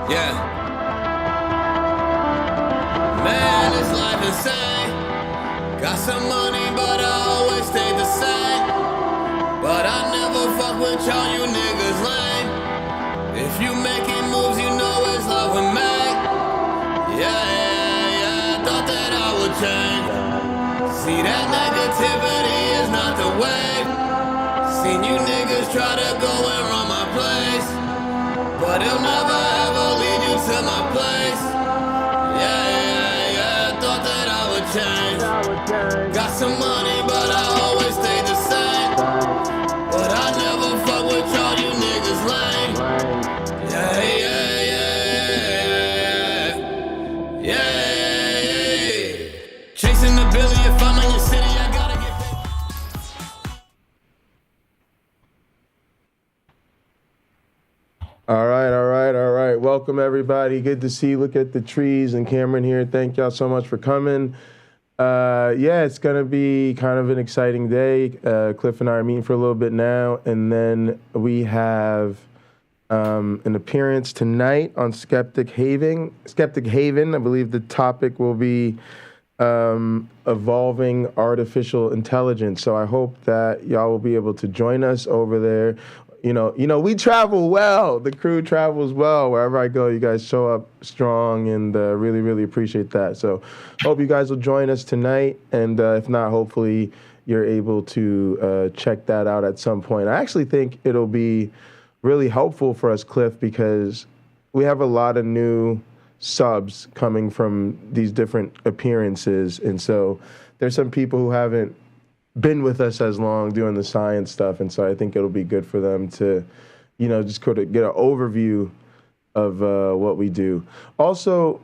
Yeah. Man, this life insane. Got some money, but I always stay the same. But I never fuck with y'all, you niggas lame. If you making moves, you know it's love we make. Yeah, thought that I would change. See, that negativity is not the way. Seen you niggas try to go and run my place, but it'll never ever lead you to my place. Yeah, thought that I would change. Got some money, but I always stay the same. But I never fuck with y'all, you niggas lame. Yeah. Chasing the billy, if I'm in your city, I gotta get paid. All right. Welcome, everybody. Good to see you. Look at the trees and Cameron here. Thank y'all so much for coming. It's going to be kind of an exciting day. Cliff and I are meeting for a little bit now, and then we have an appearance tonight on Skeptic Haven. I believe the topic will be evolving artificial intelligence. So I hope that y'all will be able to join us over there. You know, we travel well. The crew travels well. Wherever I go, you guys show up strong, and really, really appreciate that. So hope you guys will join us tonight. And if not, hopefully you're able to check that out at some point. I actually think it'll be really helpful for us, Cliff, because we have a lot of new subs coming from these different appearances. And so there's some people who haven't been with us as long doing the science stuff, and so I think it'll be good for them to, just kind of get an overview of what we do. Also,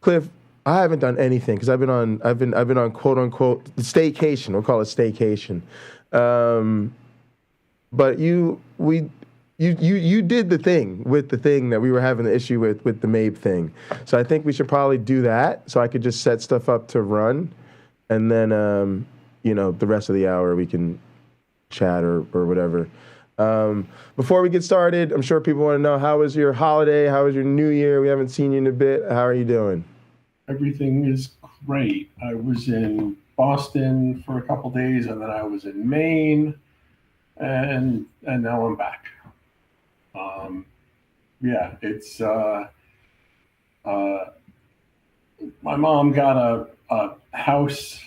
Cliff, I haven't done anything because I've been on quote unquote staycation. We'll call it staycation. But you did the thing with the thing that we were having the issue with the MABE thing. So I think we should probably do that so I could just set stuff up to run. And then, the rest of the hour we can chat or whatever. Before we get started, I'm sure people want to know, how was your holiday? How was your New Year? We haven't seen you in a bit. How are you doing? Everything is great. I was in Boston for a couple days, and then I was in Maine, and now I'm back. It's my mom got a house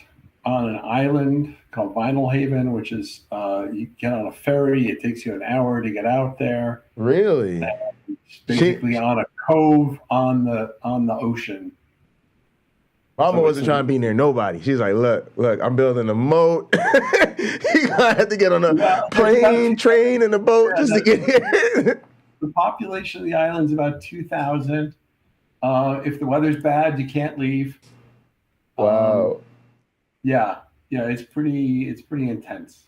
on an island called Haven, which is you get on a ferry. It takes you an hour to get out there. Really? And it's basically on a cove on the ocean. Mama wasn't trying to be near nobody. She's like, look, I'm building a moat. You gonna have to get on a plane, train, and a boat just to get here. The population of the island is about 2,000. If the weather's bad, you can't leave. Wow. It's pretty intense.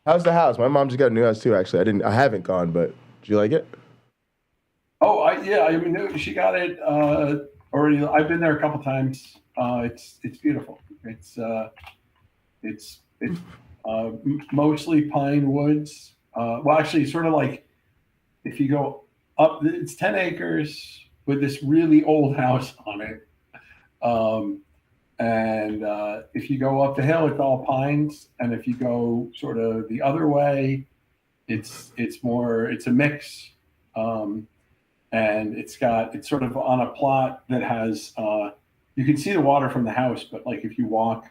How's the house? My mom just got a new house too. Actually, I haven't gone, but did you like it? Oh, she got it already. I've been there a couple times. It's beautiful. It's mostly pine woods. Actually, sort of like if you go up, it's 10 acres with this really old house on it. And if you go up the hill, it's all pines. And if you go sort of the other way, it's a mix. And it's sort of on a plot that has, you can see the water from the house, but like if you walk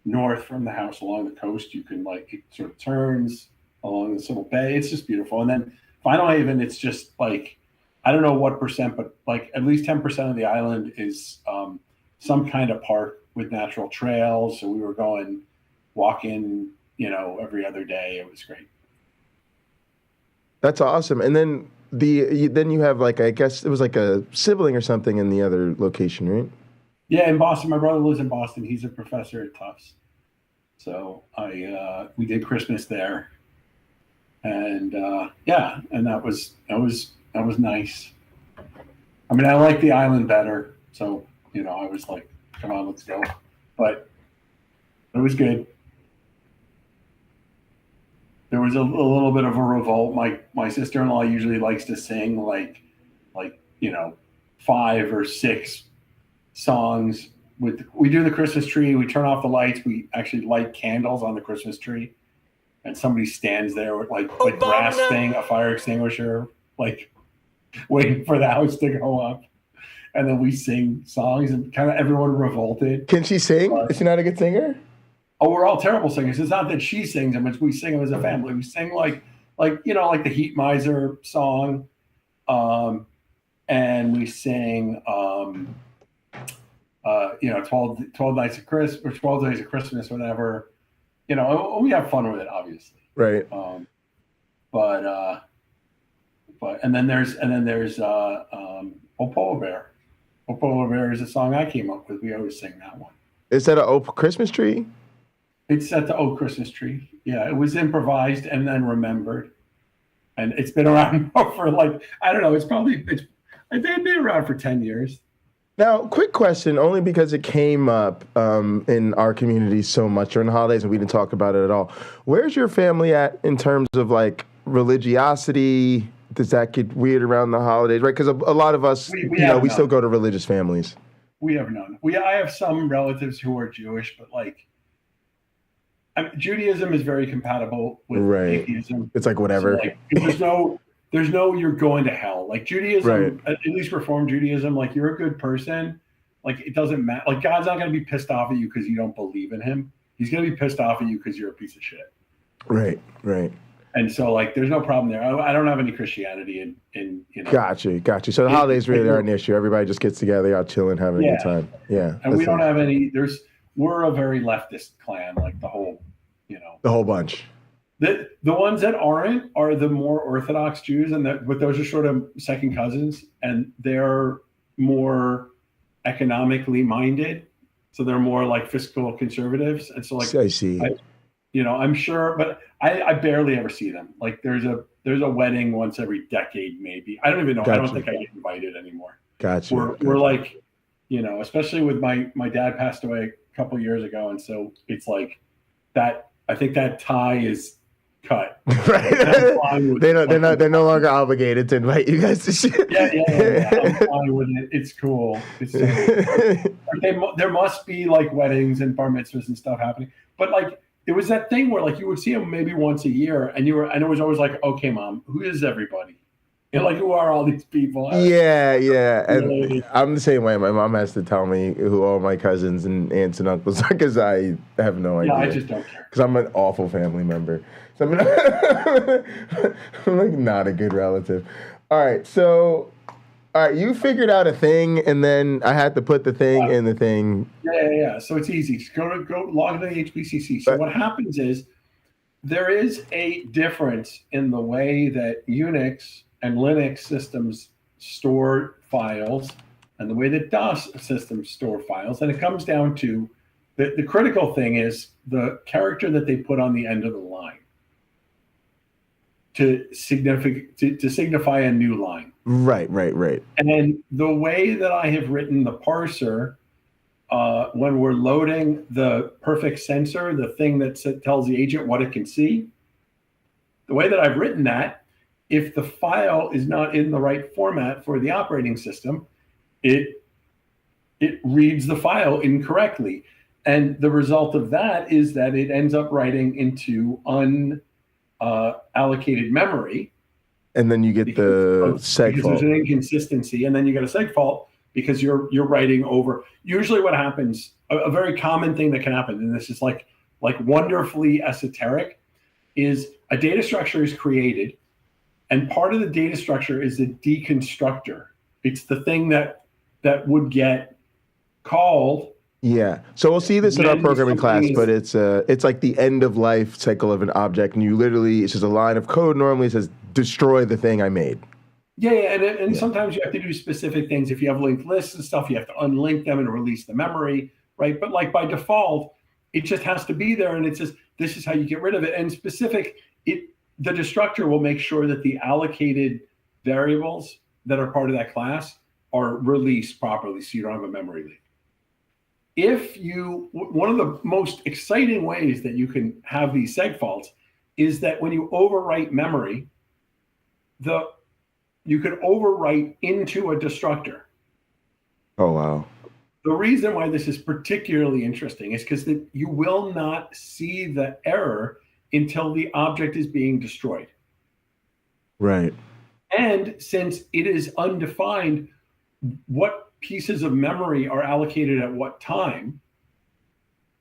north from the house along the coast, you can it sort of turns along this little bay. It's just beautiful. And then Haven, it's just like, I don't know what percent, but like at least 10% of the island is some kind of park with natural trails. So we were going walking, every other day. It was great. That's awesome. And then you have I guess it was like a sibling or something in the other location, right? Yeah, in Boston. My brother lives in Boston. He's a professor at Tufts. So we did Christmas there. And and that was nice. I mean, I like the island better. So, I was like, come on, let's go. But it was good. There was a little bit of a revolt. My sister-in-law usually likes to sing like, 5 or 6 songs. We do the Christmas tree. We turn off the lights. We actually light candles on the Christmas tree, and somebody stands there with like grasping a fire extinguisher, like waiting for the house to go up. And then we sing songs, and kind of everyone revolted. Can she sing? Is she not a good singer? Oh, we're all terrible singers. It's not that she sings them; it's we sing them as a family. We sing like the Heat Miser song, and we sing 12 nights of Christmas or 12 days of Christmas, whatever. We have fun with it, obviously. Right. But and then there's Oh Polar Bear. Oh Polar Bear is a song I came up with. We always sing that one. Is that an Oh Christmas Tree? It's at the Oh Christmas Tree. Yeah, it was improvised and then remembered, and it's been around for I don't know. I think it's been around for 10 years. Now, quick question, only because it came up in our community so much during the holidays, and we didn't talk about it at all. Where's your family at in terms of religiosity? Does that get weird around the holidays, right? Because a lot of us, we still go to religious families. We have none. I have some relatives who are Jewish, but Judaism is very compatible with atheism. It's like whatever. So there's no you're going to hell. Like Judaism, at least Reformed Judaism, you're a good person. It doesn't matter. God's not going to be pissed off at you because you don't believe in him. He's going to be pissed off at you because you're a piece of shit. Right. And so there's no problem there. I don't have any Christianity in. Got you. So the holidays really aren't an issue. Everybody just gets together, y'all chilling, having a good time. Yeah. And we don't have any. We're a very leftist clan, the whole. The whole bunch. The ones that aren't are the more Orthodox Jews, but those are sort of second cousins, and they're more economically minded, so they're more fiscal conservatives. And so I see. I'm sure, but I barely ever see them. There's a wedding once every decade, maybe. I don't even know. Gotcha. I don't think I get invited anymore. Gotcha. We're especially with my dad passed away a couple years ago, and so it's that. I think that tie is cut. Right. They're no longer obligated to invite you guys to shit. Yeah. I'm fine with it. It's cool. There must be weddings and bar mitzvahs and stuff happening. But it was that thing where you would see them maybe once a year, and it was always okay, Mom, who is everybody? Who are all these people? Yeah. And I'm the same way. My mom has to tell me who all my cousins and aunts and uncles are because I have no idea. I just don't care. Because I'm an awful family member. So I'm not a good relative. All right, you figured out a thing, and then I had to put the thing in the thing. Yeah. So it's easy. Just go log into the HBCC. So what happens is there is a difference in the way that Unix and Linux systems store files and the way that DOS systems store files. And it comes down to the critical thing is the character that they put on the end of the line to signify a new line. Right. And the way that I have written the parser, when we're loading the perfect sensor, the thing that tells the agent what it can see, the way that I've written that, if the file is not in the right format for the operating system, it reads the file incorrectly. And the result of that is that it ends up writing into unallocated memory. And then you get the seg fault. There's an inconsistency, and then you get a seg fault because you're writing over. Usually what happens, a very common thing that can happen, and this is wonderfully esoteric, is a data structure is created. And part of the data structure is the deconstructor. It's the thing that would get called. Yeah. So we'll see this in our programming class, but it's like the end of life cycle of an object, and it's just a line of code. Normally it says destroy the thing I made. Yeah, and sometimes you have to do specific things. If you have linked lists and stuff, you have to unlink them and release the memory, right? But by default, it just has to be there, and it says this is how you get rid of it. And the destructor will make sure that the allocated variables that are part of that class are released properly so you don't have a memory leak. One of the most exciting ways that you can have these seg faults is that when you overwrite memory, the you could overwrite into a destructor. Oh, wow. The reason why this is particularly interesting is because you will not see the error until the object is being destroyed. Right. And since it is undefined what pieces of memory are allocated at what time,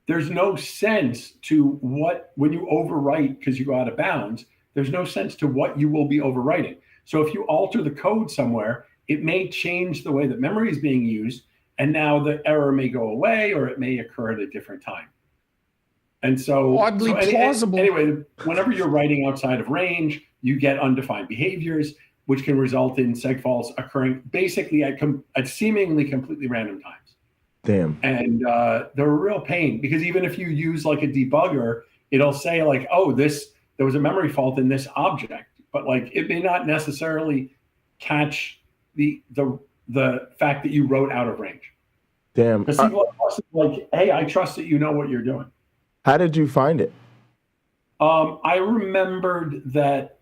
there's no sense to what, when you overwrite because you go out of bounds, there's no sense to what you will be overwriting. So if you alter the code somewhere, it may change the way that memory is being used, and now the error may go away or it may occur at a different time. And so, Oddly plausible. Anyway, whenever you're writing outside of range, you get undefined behaviors, which can result in segfaults occurring basically at seemingly completely random times. Damn. And they're a real pain, because even if you use like a debugger, it'll say like, oh, there was a memory fault in this object, but like it may not necessarily catch the fact that you wrote out of range. Damn. Because people are like, hey, I trust that you know what you're doing. How did you find it? I remembered that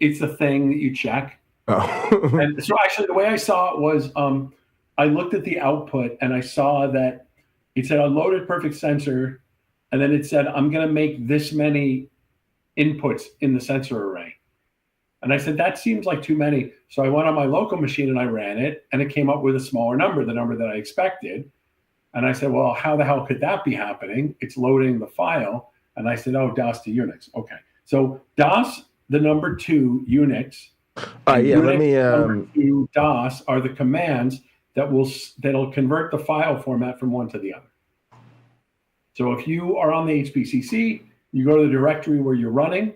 it's a thing that you check. Oh. And so actually the way I saw it was I looked at the output and I saw that it said unloaded perfect sensor, and then it said I'm going to make this many inputs in the sensor array. And I said, that seems like too many. So I went on my local machine and I ran it, and it came up with a smaller number, the number that I expected. And I said, well, how the hell could that be happening? It's loading the file. And I said, oh, DOS to Unix. Okay. So DOS, the number 2, Unix. Yeah, Unix, let me. Number 2, DOS are the commands that'll convert the file format from one to the other. So if you are on the HPCC, you go to the directory where you're running,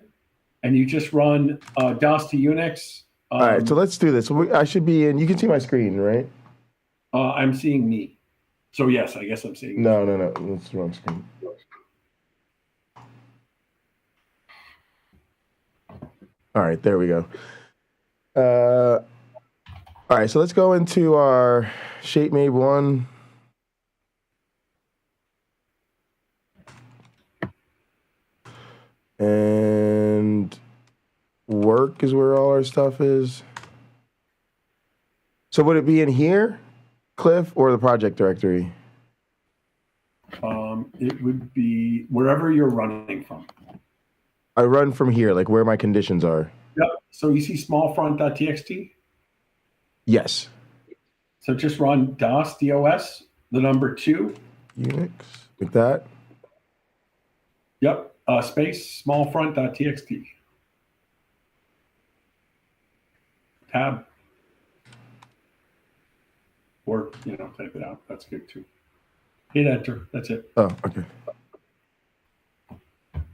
and you just run DOS to Unix. All right, so let's do this. I should be in. You can see my screen, right? I'm seeing me. So yes, I guess I'm seeing. No. That's the wrong screen. All right, there we go. All right, so let's go into our Shape MABE 1. And work is where all our stuff is. So would it be in here, Cliff, or the project directory? It would be wherever you're running from. I run from here, like where my conditions are. Yep. So you see smallfront.txt? Yes. So just run DOS, DOS, the number 2. Unix, like that? Yep. Space smallfront.txt. Tab. Or, type it out. That's good too. Hit enter. That's it. Oh, okay.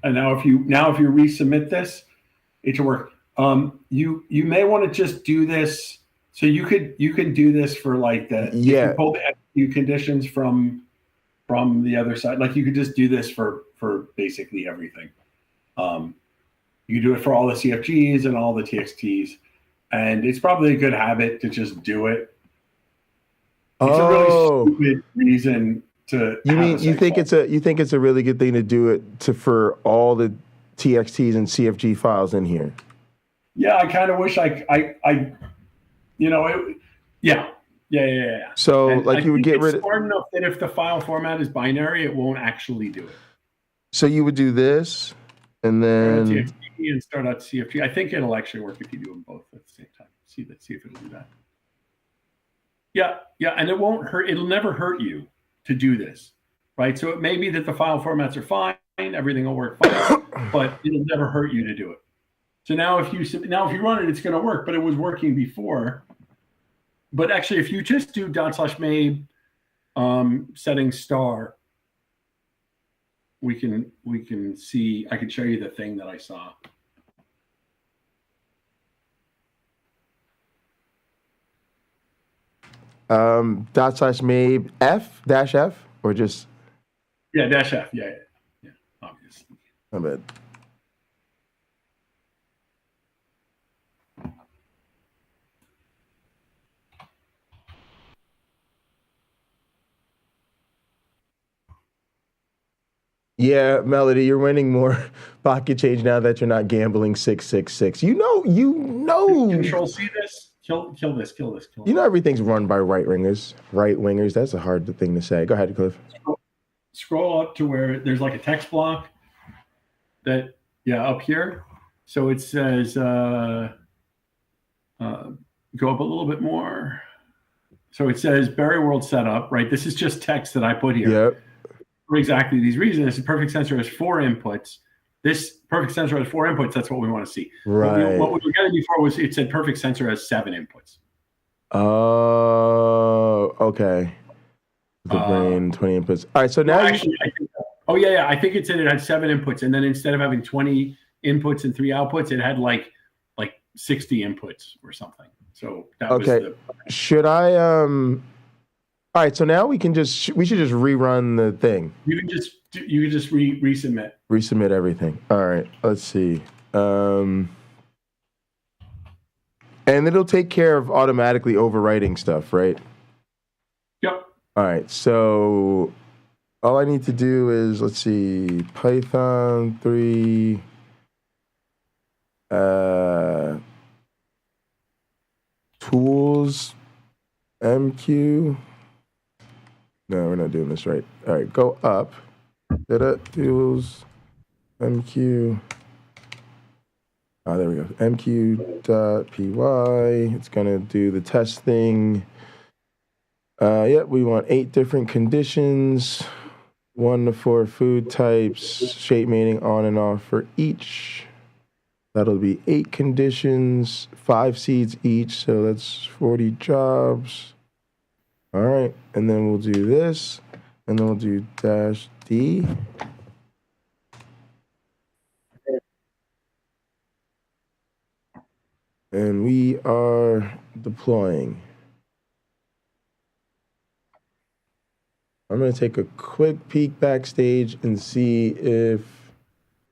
And now if you resubmit this, it should work. You may want to just do this. So you can do this for like the If you pull the execute conditions from the other side. Like you could just do this for basically everything. You can do it for all the CFGs and all the TXTs, and it's probably a good habit to just do it. It's a really stupid reason to. You think it's a really good thing to do it for all the TXTs and CFG files in here? Yeah, I kind of wish Yeah. So you would get rid of. It's smart enough that if the file format is binary, it won't actually do it. So you would do this, and then TXT and start out CFG. I think it'll actually work if you do them both at the same time. See if it'll do that. Yeah, and it won't hurt. It'll never hurt you to do this, right? So it may be that the file formats are fine, everything will work fine, but it'll never hurt you to do it. So now if you run it, it's going to work, but it was working before. But actually, if you just do /MABE setting star, we can see. I can show you the thing that I saw. /MABE F or just -F. Yeah, obviously. I bet. Yeah, Melody, you're winning more pocket change now that you're not gambling 666. You know. Control C this. Kill this. You know everything's run by right wingers. That's a hard thing to say. Go ahead, Cliff. Scroll up to where there's like a text block that, up here. So it says, go up a little bit more. So it says Berry World setup, right? This is just text that I put here. Yep. For exactly these reasons. The perfect sensor has 4 inputs. This perfect sensor has 4 inputs. That's what we want to see. Right. What we were getting before was it said perfect sensor has 7 inputs. Oh, okay. The brain, 20 inputs. All right, so now I think I think it said it had 7 inputs, and then instead of having 20 inputs and 3 outputs, it had like 60 inputs or something. So that was should I all right, so now we should just rerun the thing. You can just resubmit. Resubmit everything. All right, let's see. And it'll take care of automatically overwriting stuff, right? Yep. All right, so all I need to do is, let's see, Python 3 tools MQ. No, we're not doing this right. All right, go up. Tools MQ. Oh, there we go. MQ.py. It's going to do the test thing. We want 8 different conditions, 1 to 4 food types, shape mating on and off for each. That'll be 8 conditions, 5 seeds each, so that's 40 jobs. All right, and then we'll do this, and then we'll do -D. And we are deploying. I'm going to take a quick peek backstage and see if,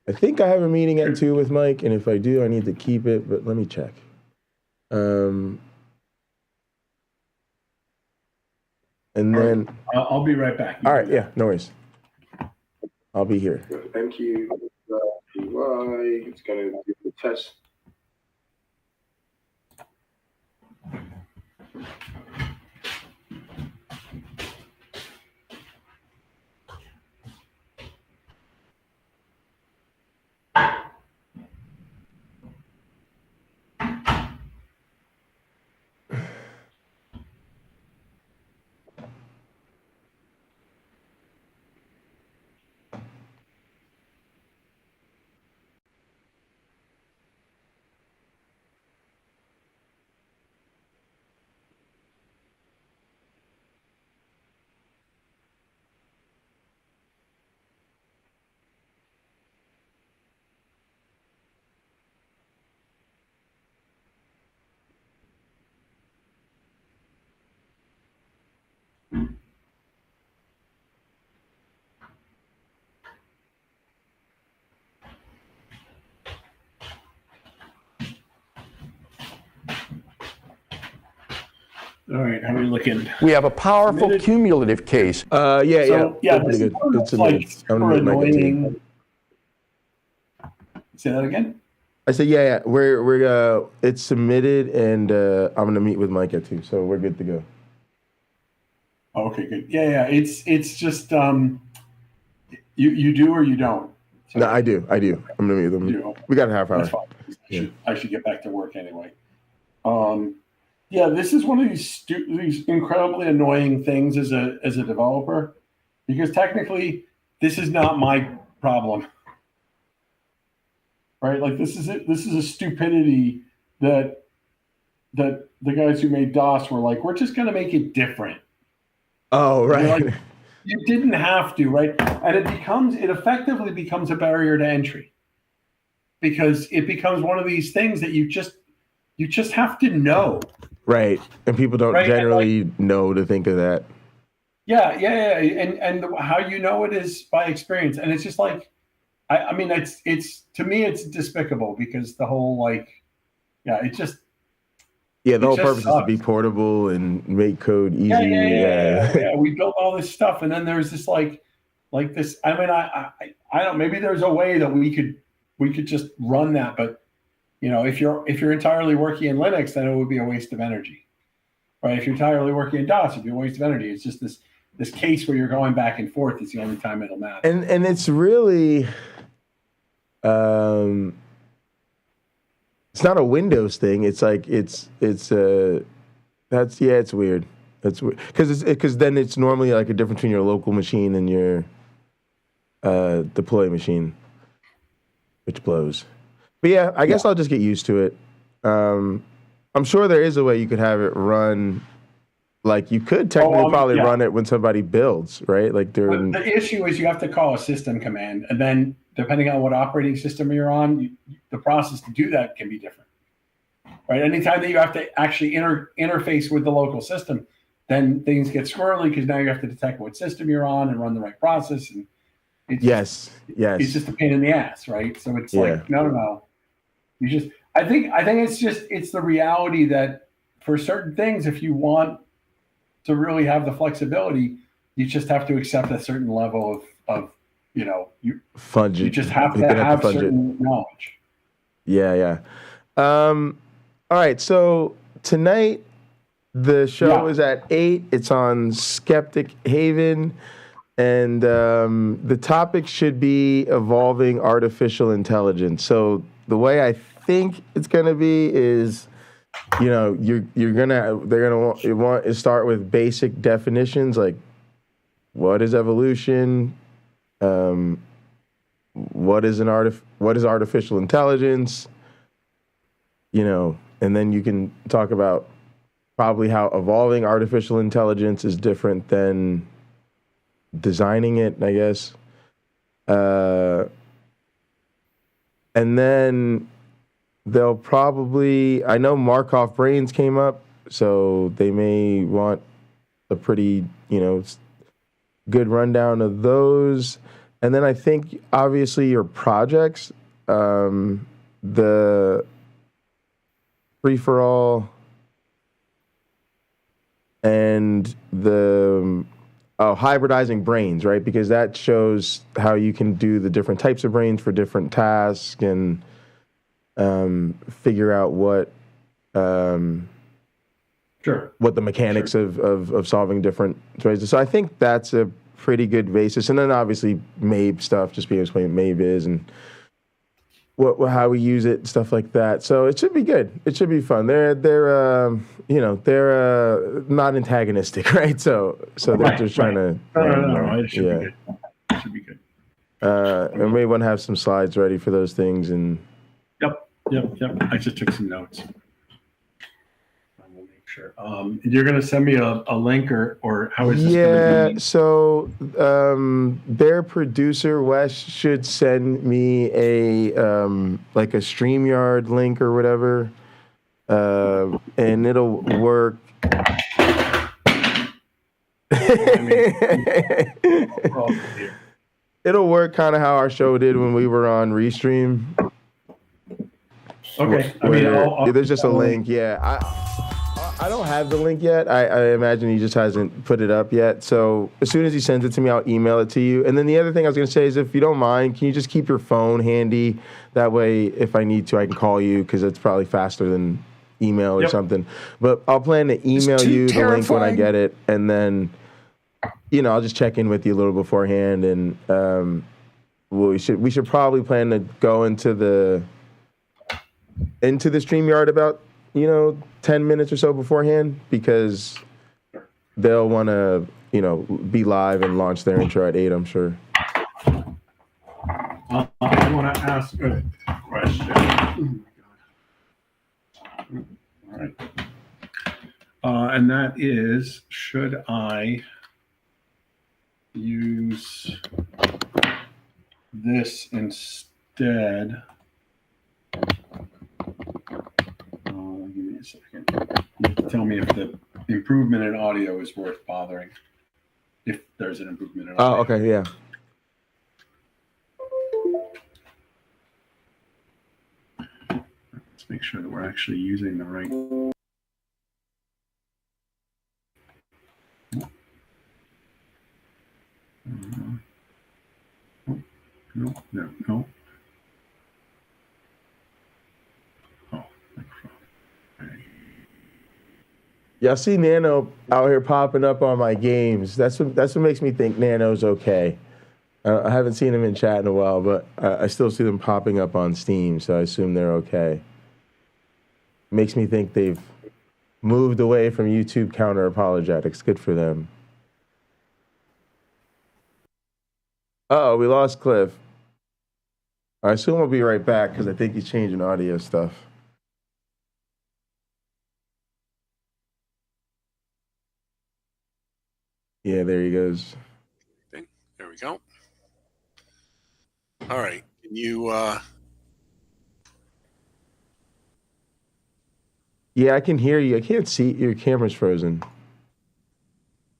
I think I have a meeting at 2 with Mike, and if I do, I need to keep it, but let me check. And then I'll be right back. All right, yeah, no worries. I'll be here. MQ.py, it's going to do the test. All right, how are we looking? We have a powerful cumulative case. Yeah, Pretty good. It's like super annoying. Say that again? I said, yeah. We're it's submitted, and I'm gonna meet with Mike at 2, so we're good to go. Okay, good. Yeah. It's just you do or you don't. So no, I do. I'm gonna meet with him. We got a half hour. That's fine. I should get back to work anyway. This is one of these incredibly annoying things as a developer, because technically this is not my problem, right? Like this is a stupidity that the guys who made DOS were like, we're just going to make it different. Oh, right. Like, you didn't have to, right? And it effectively becomes a barrier to entry, because it becomes one of these things that you just have to know. Right. And people don't generally know to think of that. Yeah. And how you know it is by experience. And it's just like, I mean, it's to me, it's despicable, because the whole it just. Yeah, the whole purpose is to be portable and make code easy. Yeah. We built all this stuff, and then there's this like this. I mean, I don't. Maybe there's a way that we could we could just run that. But if you're entirely working in Linux, then it would be a waste of energy, right? If you're entirely working in DOS, it'd be a waste of energy. It's just this case where you're going back and forth is the only time it'll matter. And it's really, it's not a Windows thing. It's like it's weird. That's weird because then it's normally like a difference between your local machine and your deploy machine, which blows. But yeah, I guess I'll just get used to it. I'm sure there is a way you could have it run. Like you could technically run it when somebody builds, right? Like during the issue is you have to call a system command, and then depending on what operating system you're on, the process to do that can be different, right? Anytime that you have to actually interface with the local system, then things get squirrely because now you have to detect what system you're on and run the right process, and it's it's just a pain in the ass, right? So it's like no, I think it's the reality that for certain things, if you want to really have the flexibility, you just have to accept a certain level of fudge. You just have to have certain knowledge. Yeah. All right. So tonight the show is at 8. It's on Skeptic Haven, and the topic should be evolving artificial intelligence. So the way I think it's gonna be is, they're gonna want to start with basic definitions like what is evolution, what is artificial intelligence, and then you can talk about probably how evolving artificial intelligence is different than designing it, I guess. And then they'll probably, I know Markov brains came up, so they may want a pretty, good rundown of those. And then I think obviously your projects, the free-for-all and the hybridizing brains, right? Because that shows how you can do the different types of brains for different tasks and figure out what the mechanics of solving different choices. So I think that's a pretty good basis. And then obviously MABE stuff, just being explained what MABE is and how we use it, stuff like that. So it should be good. It should be fun. They're not antagonistic, right? So they're just trying to. No. It should be good. It should be good. And we want to have some slides ready for those things. And Yep. I just took some notes. I will make sure. You're going to send me a link or how is this going to be? So their producer Wes should send me a like a StreamYard link or whatever, and it'll work. It'll work kind of how our show did when we were on Restream. Okay. There's just a link. Yeah. I don't have the link yet. I imagine he just hasn't put it up yet. So as soon as he sends it to me, I'll email it to you. And then the other thing I was going to say is if you don't mind, can you just keep your phone handy? That way, if I need to, I can call you because it's probably faster than email or something. But I'll plan to email you the link when I get it. And then, I'll just check in with you a little beforehand. And we should probably plan to go into the StreamYard about 10 minutes or so beforehand because they'll want to be live and launch their intro at 8, I'm sure. I want to ask a question. All right. And that is, should I use this instead? Give me a second. You have to tell me if the improvement in audio is worth bothering. If there's an improvement in audio. Oh, okay, yeah. Let's make sure that we're actually using the right. No. Y'all see Nano out here popping up on my games. That's what makes me think Nano's okay. I haven't seen him in chat in a while, but I still see them popping up on Steam, so I assume they're okay. Makes me think they've moved away from YouTube counter apologetics. Good for them. Uh-oh, we lost Cliff. I assume we'll be right back because I think he's changing audio stuff. Yeah, there he goes. Okay, there we go. All right. Can you Yeah, I can hear you. I can't see. Your camera's frozen.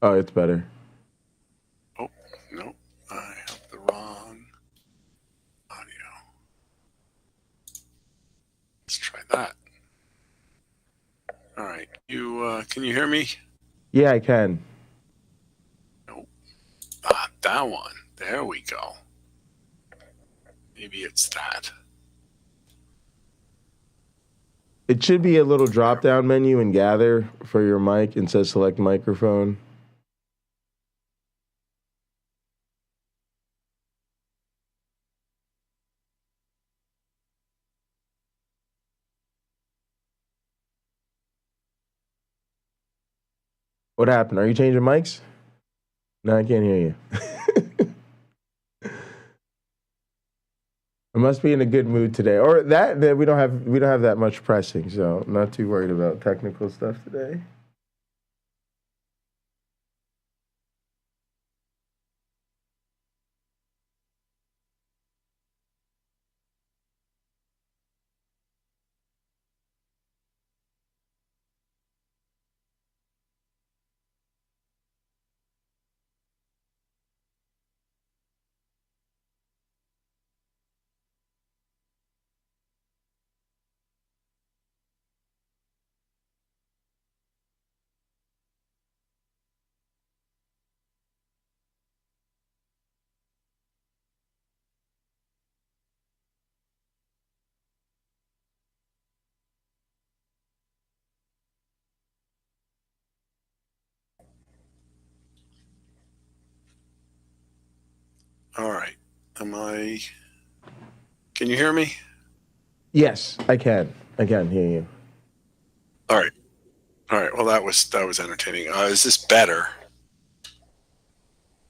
Oh, it's better. Oh, no. I have the wrong audio. Let's try that. All right. You can you hear me? Yeah, I can. Nope. That one. There we go. Maybe it's that. It should be a little drop-down menu in Gather for your mic and says select microphone. What happened? Are you changing mics? No, I can't hear you. I must be in a good mood today, or that we don't have that much pressing, so I'm not too worried about technical stuff today. All right. Can you hear me? Yes, I can. I can hear you. All right. All right. Well, that was entertaining. Is this better?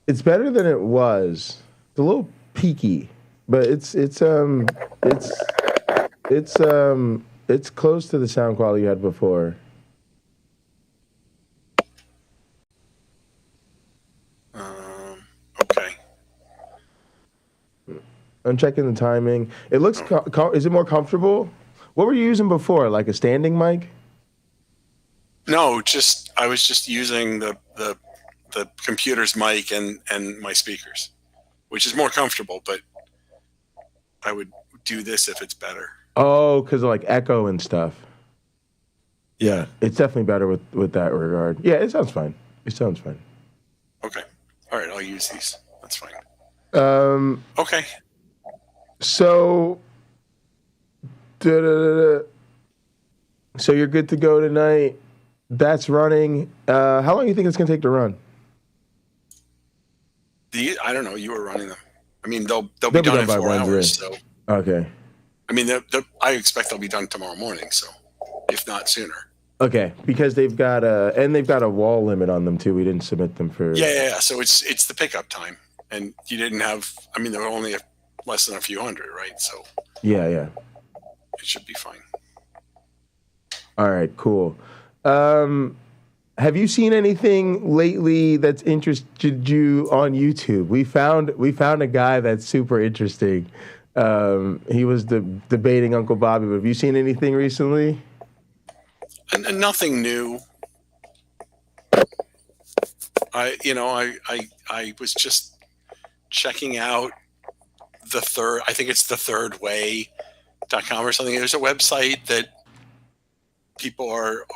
It's better than it was. It's a little peaky, but it's close to the sound quality you had before. Okay. I'm checking the timing. It looks. Is it more comfortable? What were you using before? Like a standing mic? No, I was just using the computer's mic and my speakers, which is more comfortable, but I would do this if it's better. Oh, because of like echo and stuff. Yeah, it's definitely better with that regard. Yeah, it sounds fine. It sounds fine. Okay. All right, I'll use these. That's fine. Okay. So, so you're good to go tonight. That's running. How long do you think it's gonna take to run? I don't know. You were running them. I mean, they'll be done in 4 hours. So okay. I mean, I expect they'll be done tomorrow morning. So if not sooner. Okay, because they've got a wall limit on them too. We didn't submit them for. Yeah. So it's the pickup time, and you didn't have. I mean, there were only less than a few hundred, right? So Yeah. it should be fine. All right, cool. Have you seen anything lately that's interested you on YouTube? We found a guy that's super interesting. He was debating Uncle Bobby. But have you seen anything recently? And nothing new. I was just checking out I think it's thirdway.com or something. There's a website that people are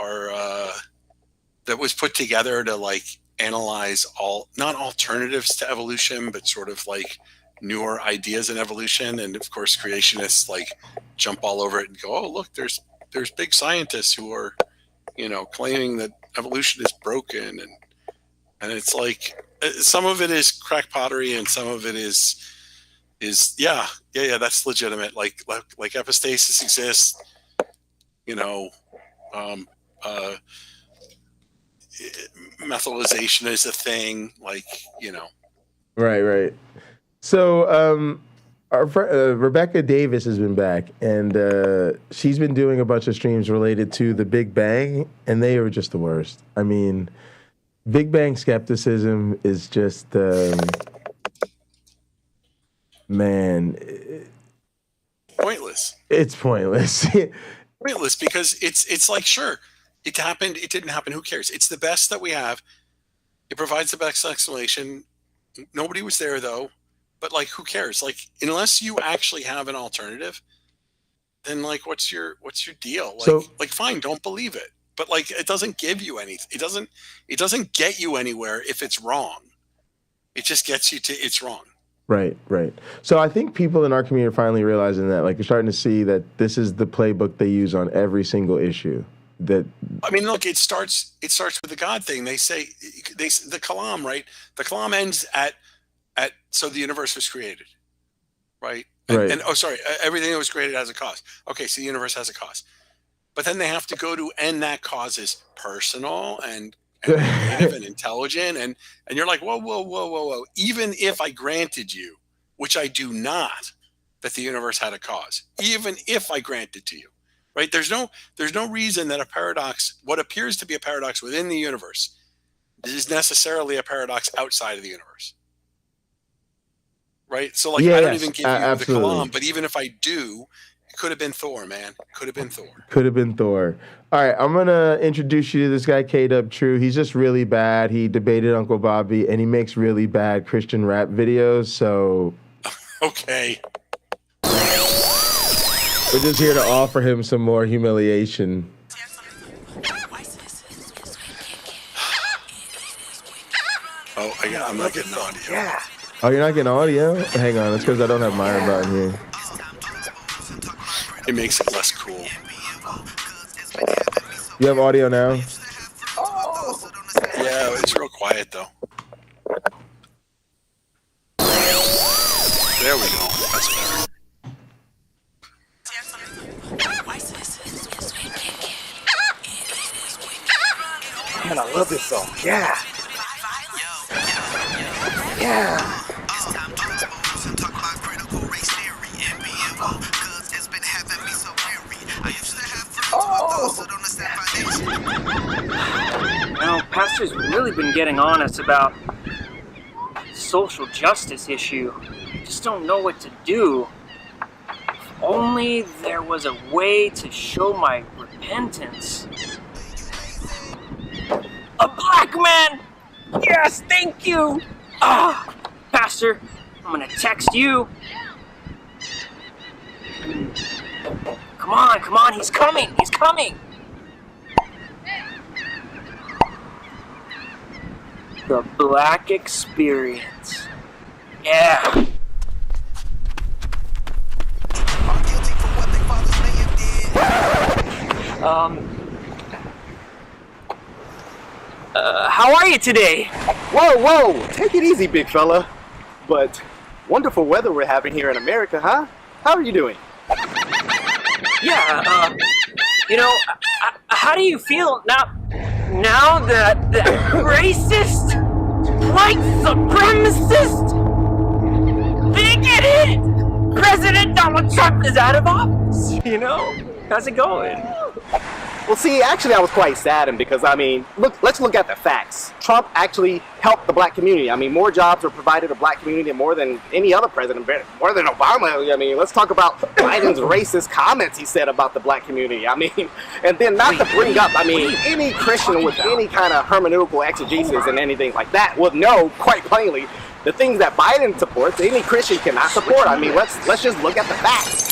that was put together to like analyze not alternatives to evolution, but sort of like newer ideas in evolution. And of course, creationists like jump all over it and go, oh, look, there's big scientists who are, claiming that evolution is broken, and it's like some of it is crack pottery, and some of it is yeah, that's legitimate. Like epistasis exists, you know. Methylization is a thing, like, you know. Right. So our Rebecca Davis has been back, and she's been doing a bunch of streams related to the Big Bang, and they are just the worst. I mean, Big Bang skepticism is just man, pointless. It's pointless. Pointless, because it's like, sure, it happened, it didn't happen, who cares? It's the best that we have. It provides the best explanation. Nobody was there though, but like, who cares? Like, unless you actually have an alternative, then like, what's your deal? Like, fine, don't believe it, but like, it doesn't give you anything. It doesn't get you anywhere if it's wrong. It just gets you to it's wrong. Right. So I think people in our community are finally realizing that, like, you're starting to see that this is the playbook they use on every single issue. That, I mean, look, it starts with the God thing. They say the Kalam, right? The Kalam ends at so the universe was created, right? And everything that was created has a cause. Okay, so the universe has a cause, but then they have to go to, and that cause is personal and creative and intelligent, and you're like, whoa. Even if I granted you, which I do not, that the universe had a cause, even if I granted to you, right? There's no reason that a paradox, what appears to be a paradox within the universe, is necessarily a paradox outside of the universe, right? So like, I don't even give you the Kalam, but even if I do, it could have been Thor, man. Could have been Thor. All right, I'm going to introduce you to this guy, K-Dub True. He's just really bad. He debated Uncle Bobby, and he makes really bad Christian rap videos, so... Okay. We're just here to offer him some more humiliation. I'm not getting audio. Yeah. Oh, you're not getting audio? Hang on, that's because I don't have mine button here. It makes it less cool. You have audio now? Yeah, it's real quiet though. There we go. That's better. Man, I love this song. Yeah. Now, Pastor's really been getting on us about social justice issue. Just don't know what to do. If only there was a way to show my repentance. A black man! Yes, thank you! Pastor, I'm gonna text you. Come on, he's coming! The Black Experience. Yeah! How are you today? Whoa! Take it easy, big fella. But wonderful weather we're having here in America, huh? How are you doing? Yeah, how do you feel now that the racist, white supremacist, bigoted President Donald Trump is out of office, you know? How's it going? Well, see, actually, I was quite saddened because, I mean, let's look at the facts. Trump actually helped the black community. I mean, more jobs were provided to the black community more than any other president, more than Obama. I mean, let's talk about Biden's racist comments he said about the black community. I mean, and then not to bring up, I mean, any Christian with any kind of hermeneutical exegesis and anything like that would know quite plainly the things that Biden supports, any Christian cannot support. I mean, let's just look at the facts.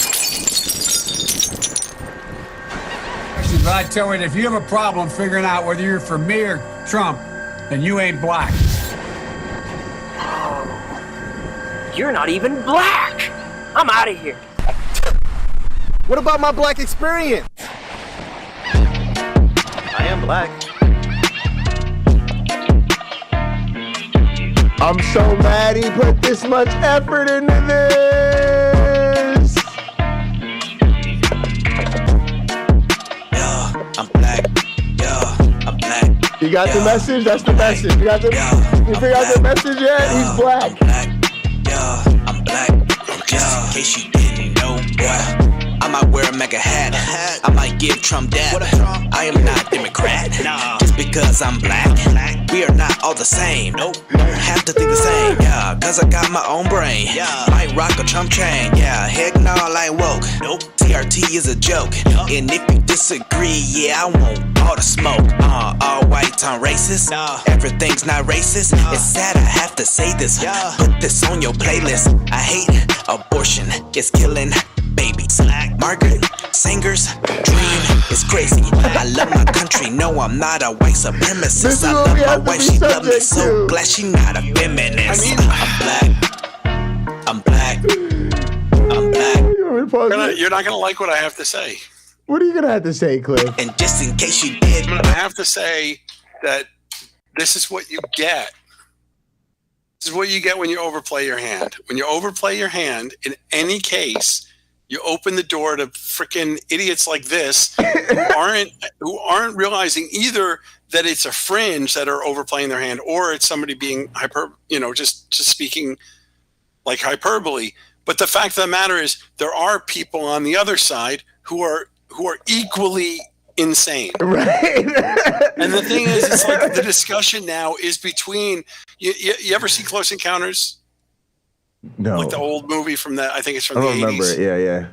But I tell you, if you have a problem figuring out whether you're for me or Trump, then you ain't black. Oh, you're not even black. I'm out of here. What about my black experience? I am black. I'm so mad he put this much effort into this. Yeah, I'm black. Yeah, I'm black. You got the message? That's the message. You got the. You figure out the message yet? He's black. I'm black. Yeah, I'm black. Just in case you didn't know, boy. I might wear a MAGA hat. I might give Trump dab. I am not Democrat. Just because I'm black, we are not all the same. Nope. Don't have to think the same. Yeah, cause I got my own brain. Might rock a Trump chain. Yeah, heck no, I ain't woke. Nope. TRT is a joke. And if you disagree, yeah, I want all the smoke. All white on racist. Everything's not racist. It's sad I have to say this. Put this on your playlist. I hate abortion. It's killing babies. Margaret Sanger's dream is crazy. I love my country. No, I'm not a white supremacist. I love my wife. She loves me so glad she not a feminist. I'm black. I'm black. I'm black. You're not gonna like what I have to say. What are you gonna have to say, Cliff? And just in case you did, I have to say that this is what you get. This is what you get when you overplay your hand. When you overplay your hand, in any case, you open the door to freaking idiots like this who aren't realizing either that it's a fringe that are overplaying their hand, or it's somebody being just speaking like hyperbole. But the fact of the matter is, there are people on the other side who are equally insane. Right. And the thing is, it's like the discussion now is between you ever see Close Encounters? No. Like the old movie from that, I think it's from the 80s. I don't remember it. Yeah.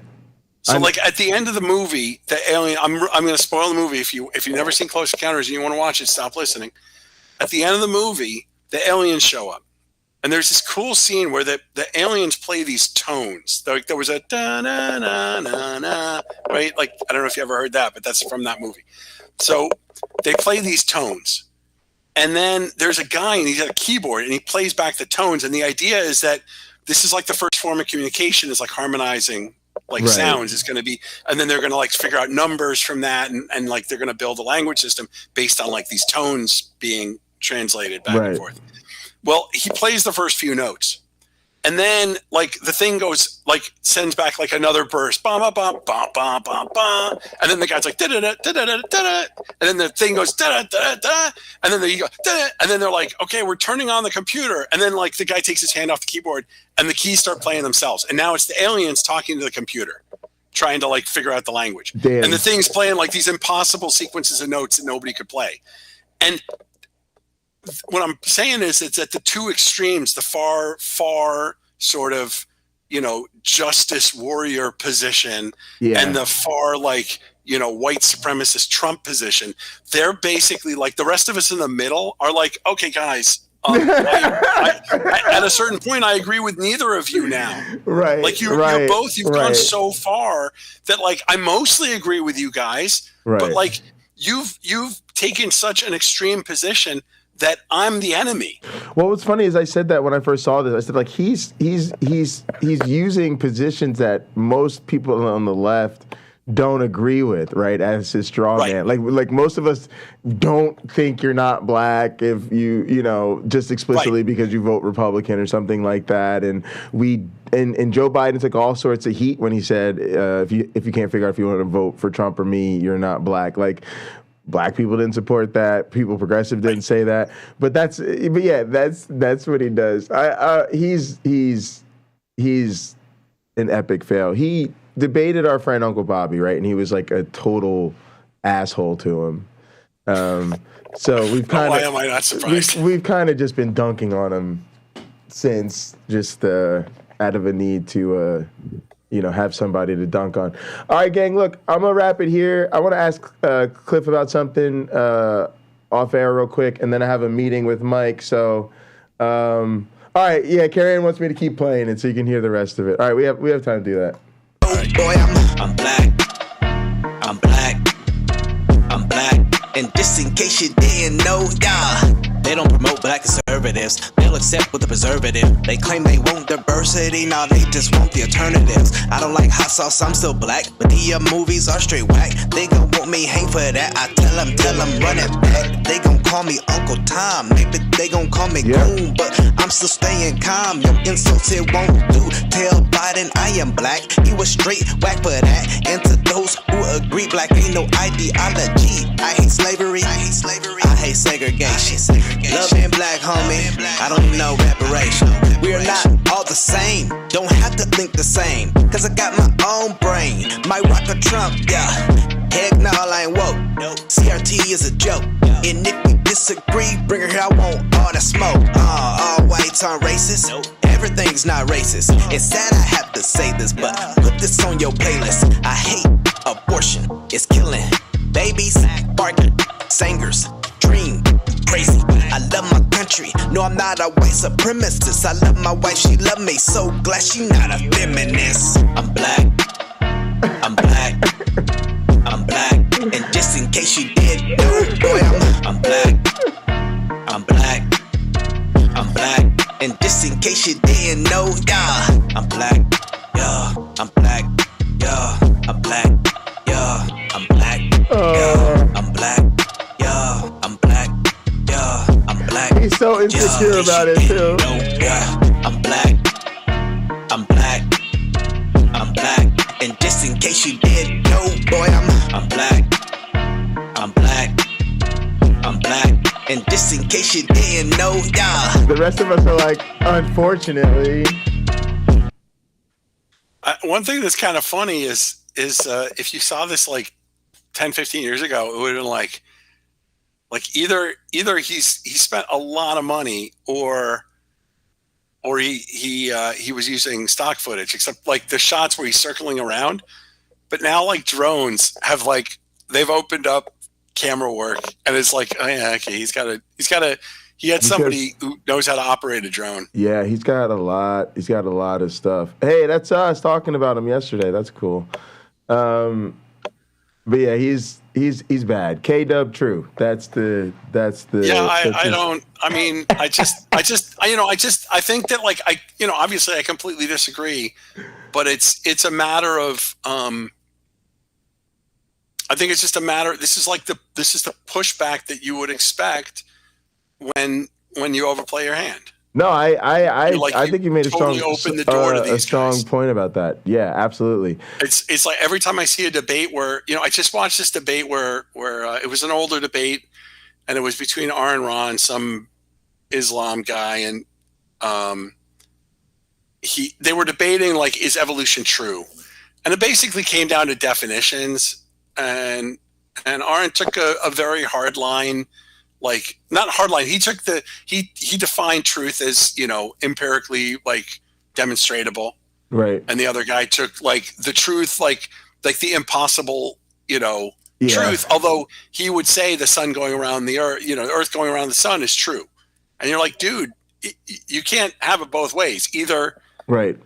So like at the end of the movie, the alien, I'm going to spoil the movie. If you've never seen Close Encounters and you want to watch it, stop listening. At the end of the movie, the aliens show up. And there's this cool scene where the aliens play these tones. Like there was a da-na-na-na-na, right? Like, I don't know if you ever heard that, but that's from that movie. So they play these tones. And then there's a guy and he's got a keyboard and he plays back the tones. And the idea is that this is like the first form of communication, is like harmonizing sounds is going to be, and then they're going to like figure out numbers from that. And like, they're going to build a language system based on like these tones being translated back and forth. Well, he plays the first few notes, and then like the thing goes like sends back like another burst, ba ba ba ba ba ba ba, and then the guy's like da da da da da da da, and then the thing goes da da da da, and then you go da, and then they're like, okay, we're turning on the computer, and then like the guy takes his hand off the keyboard, and the keys start playing themselves, and now it's the aliens talking to the computer, trying to like figure out the language, and the thing's playing like these impossible sequences of notes that nobody could play, and what I'm saying is it's at the two extremes, the far sort of, justice warrior position and the far like, white supremacist Trump position. They're basically like the rest of us in the middle are like, okay, guys, at a certain point, I agree with neither of you now. Right. Like you've gone so far that like, I mostly agree with you guys, but like you've taken such an extreme position that I'm the enemy. Well, what's funny is I said that when I first saw this. I said like he's using positions that most people on the left don't agree with, right? As his straw man. Like most of us don't think you're not black if you just explicitly because you vote Republican or something like that. And and Joe Biden took all sorts of heat when he said if you can't figure out if you want to vote for Trump or me, you're not black. Like, black people didn't support that. People progressive didn't say that. But that's what he does. He's an epic fail. He debated our friend Uncle Bobby, right? And he was like a total asshole to him. So we've kind of. Why am I not surprised? We've kind of just been dunking on him since, just out of a need to. Have somebody to dunk on. All right, gang, look, I'm going to wrap it here. I want to ask Cliff about something off air real quick, and then I have a meeting with Mike. So, all right, Karen wants me to keep playing it so you can hear the rest of it. All right, we have time to do that. Oh, boy, I'm black. I'm black. I'm black. And just in case you didn't know, they don't promote black conservatives. They'll accept with the preservative. They claim they want diversity, now they just want the alternatives. I don't like hot sauce, I'm still black, but the movies are straight whack. They gon' want me hang for that. I tell them, run it back. They gon' call me Uncle Tom. Maybe they gon' call me Goon, but I'm still staying calm. Your insults it won't do. Tell Biden I am black. He was straight whack for that. And to those who agree, black ain't no ideology. I hate slavery. I hate segregation. Love being black, homie. I don't need no reparation. We are not all the same. Don't have to think the same. Cause I got my own brain. Might rock a Trump, yeah. Heck no, I ain't woke. CRT is a joke. And if we disagree, bring her here, I want all the smoke. All whites aren't racist. Everything's not racist. It's sad I have to say this, but put this on your playlist. I hate abortion. It's killing babies, barking, singers, dream, crazy. I love my country. No, I'm not a white supremacist. I love my wife, she love me. So glad she not a feminist. I'm black. I'm black. I'm black. And just in case you didn't know, boy, I'm black. I'm black. I'm black. And just in case you didn't know, yeah, I'm black. Yeah, I'm black. Yeah, I'm black. Yeah, I'm black. Yeah, I'm black. Yeah, I'm black. Yeah, I'm black. He's so insecure about it too. Yeah, I'm black. I'm black. I'm black. And just in case you didn't know, boy, I'm black. I'm black. I'm black. And just in case you didn't know, yeah. The rest of us are like, unfortunately. One thing that's kind of funny is if you saw this like 10, 15 years ago, it would have been like either he spent a lot of money or he was using stock footage, except like the shots where he's circling around. But now like drones have like, they've opened up camera work and it's like, oh yeah, okay, he had somebody who knows how to operate a drone. Yeah, he's got a lot of stuff. Hey, that's us talking about him yesterday. That's cool. But yeah, he's bad. K-Dub true. That's the Yeah, I think that like obviously I completely disagree, but it's a matter of I think it's just a matter. This is the pushback that you would expect when you overplay your hand. No, I think you made a totally strong point about that. Yeah, absolutely. It's like every time I see a debate where I just watched this debate where it was an older debate and it was between R and Ron, some Islam guy, and they were debating like, is evolution true? And it basically came down to definitions. And Aaron took a very hard line, like not hard line. He took he defined truth as empirically like demonstratable, right? And the other guy took like the truth, like the impossible, truth. Although he would say the sun going around the earth, the earth going around the sun is true. And you're like, dude, you can't have it both ways. Either right.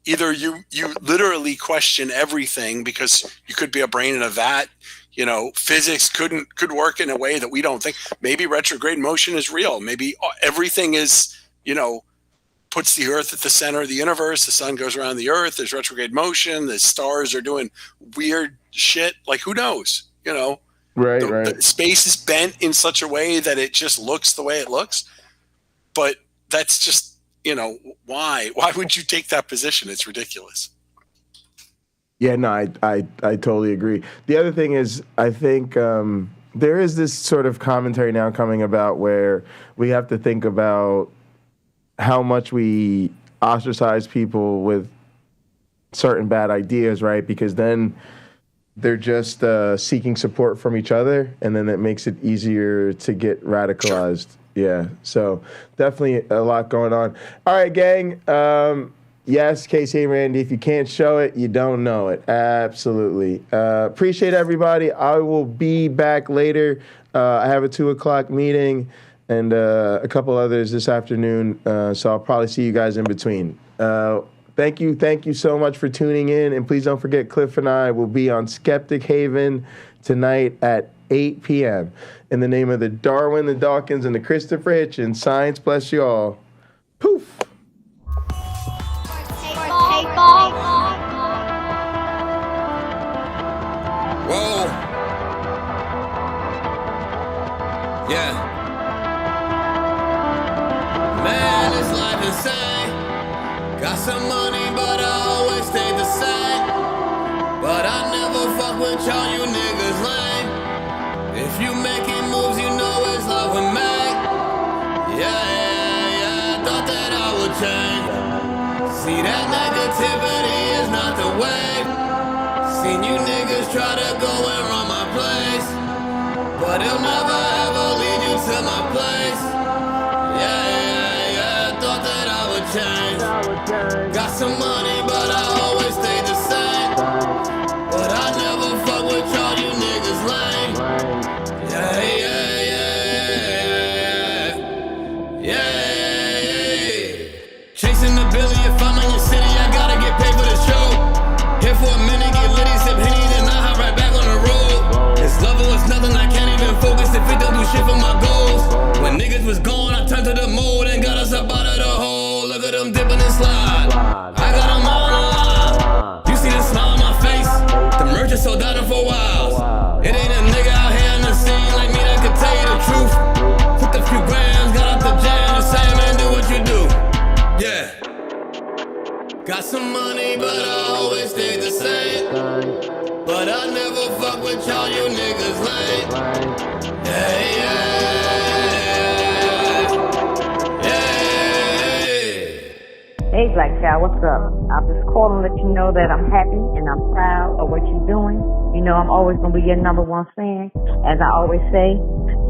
Either you literally question everything because you could be a brain in a vat. Physics could work in a way that we don't think. Maybe retrograde motion is real. Maybe everything is, puts the earth at the center of the universe. The sun goes around the earth. There's retrograde motion. The stars are doing weird shit. Like, who knows? Right. The space is bent in such a way that it just looks the way it looks. But that's just, why would you take that position? It's ridiculous. Yeah, no, I totally agree. The other thing is, I think there is this sort of commentary now coming about where we have to think about how much we ostracize people with certain bad ideas, right? Because then they're just seeking support from each other, and then it makes it easier to get radicalized. Sure. Yeah, so definitely a lot going on. All right, gang. Yes, Casey and Randy, if you can't show it, you don't know it. Absolutely. Appreciate everybody. I will be back later. I have a 2:00 meeting and a couple others this afternoon, so I'll probably see you guys in between. Thank you so much for tuning in, and please don't forget Cliff and I will be on Skeptic Haven tonight at 8 p.m. In the name of the Darwin, the Dawkins, and the Christopher Hitchens, science bless you all. Poof. Whoa. Yeah. Man, this life insane. Got some money, but I always stay the same. But I never fuck with y'all, you niggas lame. If you making moves, you know it's love with me. Yeah, thought that I would change. See, that negativity is not the way. Seen you niggas try to go and run my place, but it'll never ever lead you to my place. Yeah, thought that I would change. Got some money, but I always stay the same. But I never fuck with y'all, you niggas lame. Yeah. Chasing the billy, if I'm in your city, I gotta get paid for the show. Here for a minute, get litty, sip Henny, then I hop right back on the road. This level is nothing, I can't even focus if it don't do shit for my goals. When niggas was gone, I turned to the mold and got us up out of the hole. Look at them dipping and slide. I got them all on line. You see the smile on my face? The merch is sold out for a while. It ain't a nigga out here in the scene like me that could tell you the truth. Took a few grams, got out the jam, the same man, do what you do. Yeah. Got some money, but I always stay the same. But I never fuck with y'all, you niggas lame. Yeah. Hey Black Child, what's up? I'm just calling to let you know that I'm happy and I'm proud of what you're doing. You know I'm always going to be your #1 fan. As I always say,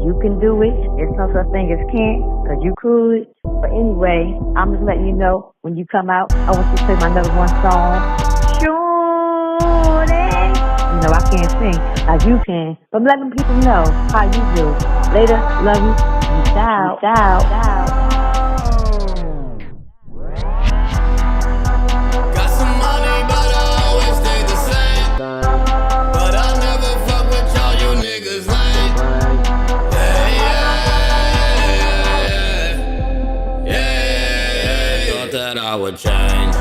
you can do it. There's no such thing as can't, because you could. But anyway, I'm just letting you know, when you come out, I want you to play my #1 song. Shorty. You know I can't sing like you can, but I'm letting people know how you do. Later, love you. Peace out. I would change.